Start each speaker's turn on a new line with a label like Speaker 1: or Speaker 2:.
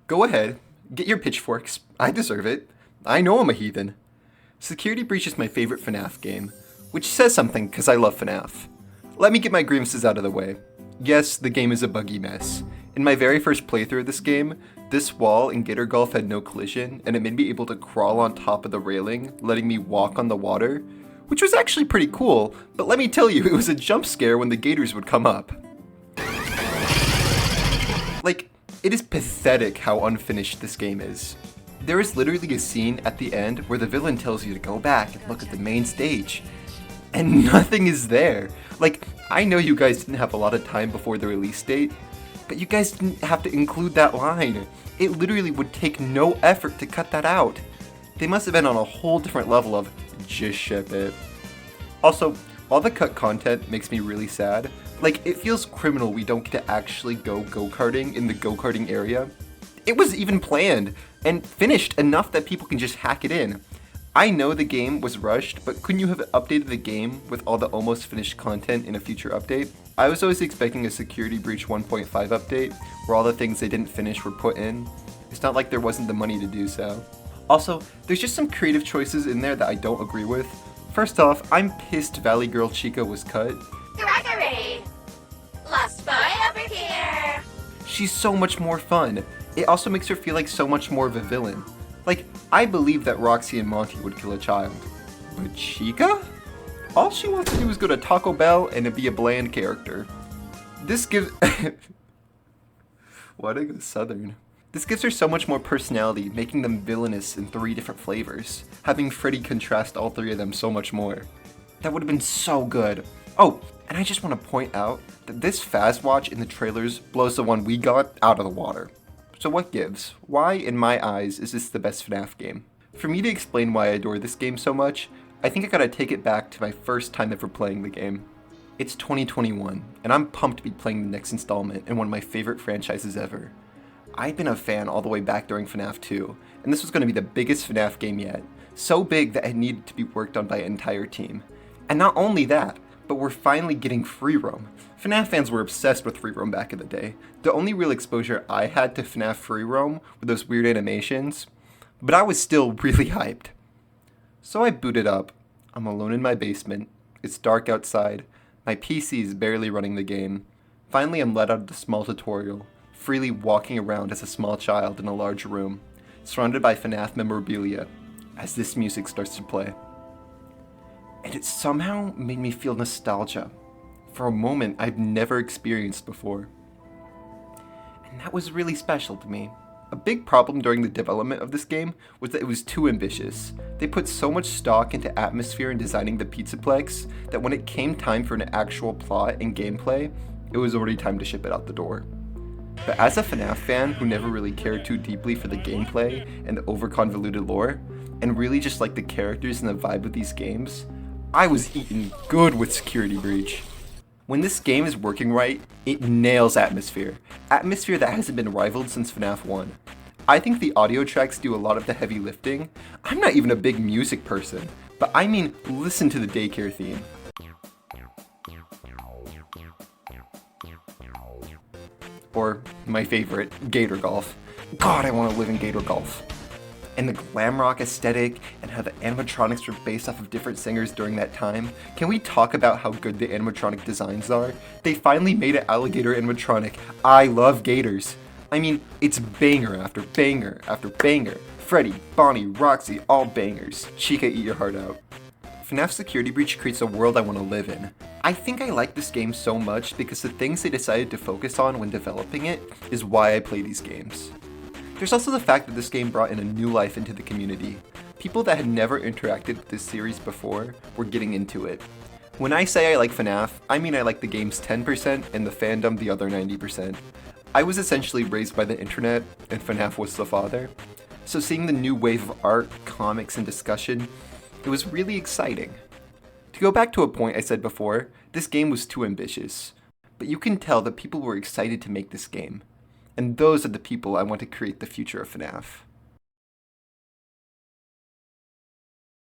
Speaker 1: Go ahead, get your pitchforks. I deserve it. I know I'm a heathen. Security Breach is my favorite FNAF game, which says something because I love FNAF. Let me get my grievances out of the way. Yes, the game is a buggy mess. In my very first playthrough of this game, this wall in Gator Gulf had no collision, and it made me able to crawl on top of the railing, letting me walk on the water, which was actually pretty cool, but let me tell you, it was a jump scare when the gators would come up. Like, it is pathetic how unfinished this game is. There is literally a scene at the end where the villain tells you to go back and look at the main stage, and nothing is there. Like, I know you guys didn't have a lot of time before the release date, but you guys didn't have to include that line. It literally would take no effort to cut that out. They must have been on a whole different level of just ship it. Also, all the cut content makes me really sad. Like, it feels criminal we don't get to actually go go-karting in the go-karting area. It was even planned and finished enough that people can just hack it in. I know the game was rushed, but couldn't you have updated the game with all the almost finished content in a future update? I was always expecting a Security Breach 1.5 update, where all the things they didn't finish were put in. It's not like there wasn't the money to do so. Also, there's just some creative choices in there that I don't agree with. First off, I'm pissed Valley Girl Chica was cut.
Speaker 2: Gregory! Lost boy over here!
Speaker 1: She's so much more fun. It also makes her feel like so much more of a villain. Like, I believe that Roxy and Monty would kill a child. But Chica? All she wants to do is go to Taco Bell and be a bland character. This gives... Why'd I go southern? This gives her so much more personality, making them villainous in 3 different flavors, having Freddy contrast all 3 of them so much more. That would have been so good. Oh, and I just want to point out that this Faz Watch in the trailers blows the one we got out of the water. So what gives? Why, in my eyes, is this the best FNAF game? For me to explain why I adore this game so much, I think I gotta take it back to my first time ever playing the game. It's 2021, and I'm pumped to be playing the next installment in one of my favorite franchises ever. I've been a fan all the way back during FNAF 2, and this was going to be the biggest FNAF game yet. So big that it needed to be worked on by an entire team. And not only that, but we're finally getting free roam. FNAF fans were obsessed with free roam back in the day. The only real exposure I had to FNAF free roam were those weird animations, but I was still really hyped. So I booted up. I'm alone in my basement. It's dark outside. My PC is barely running the game. Finally, I'm let out of the small tutorial, freely walking around as a small child in a large room, surrounded by FNAF memorabilia, as this music starts to play. And it somehow made me feel nostalgia for a moment I've never experienced before. And that was really special to me. A big problem during the development of this game was that it was too ambitious. They put so much stock into atmosphere and designing the Pizzaplex that when it came time for an actual plot and gameplay, it was already time to ship it out the door. But as a FNAF fan who never really cared too deeply for the gameplay and the over-convoluted lore, and really just liked the characters and the vibe of these games, I was eating good with Security Breach. When this game is working right, it nails atmosphere. Atmosphere that hasn't been rivaled since FNAF 1. I think the audio tracks do a lot of the heavy lifting. I'm not even a big music person, but I mean, listen to the daycare theme. Or my favorite, Gator Golf. God, I want to live in Gator Golf. And the glam rock aesthetic and how the animatronics were based off of different singers during that time. Can we talk about how good the animatronic designs are? They finally made an alligator animatronic. I love gators. I mean, it's banger after banger after banger. Freddy, Bonnie, Roxy, all bangers. Chica, eat your heart out. FNAF Security Breach creates a world I want to live in. I think I like this game so much because the things they decided to focus on when developing it is why I play these games. There's also the fact that this game brought in a new life into the community. People that had never interacted with this series before were getting into it. When I say I like FNAF, I mean I like the game's 10% and the fandom the other 90%. I was essentially raised by the internet, and FNAF was the father. So seeing the new wave of art, comics, and discussion, it was really exciting. To go back to a point I said before, this game was too ambitious. But you can tell that people were excited to make this game. And those are the people I want to create the future of FNAF.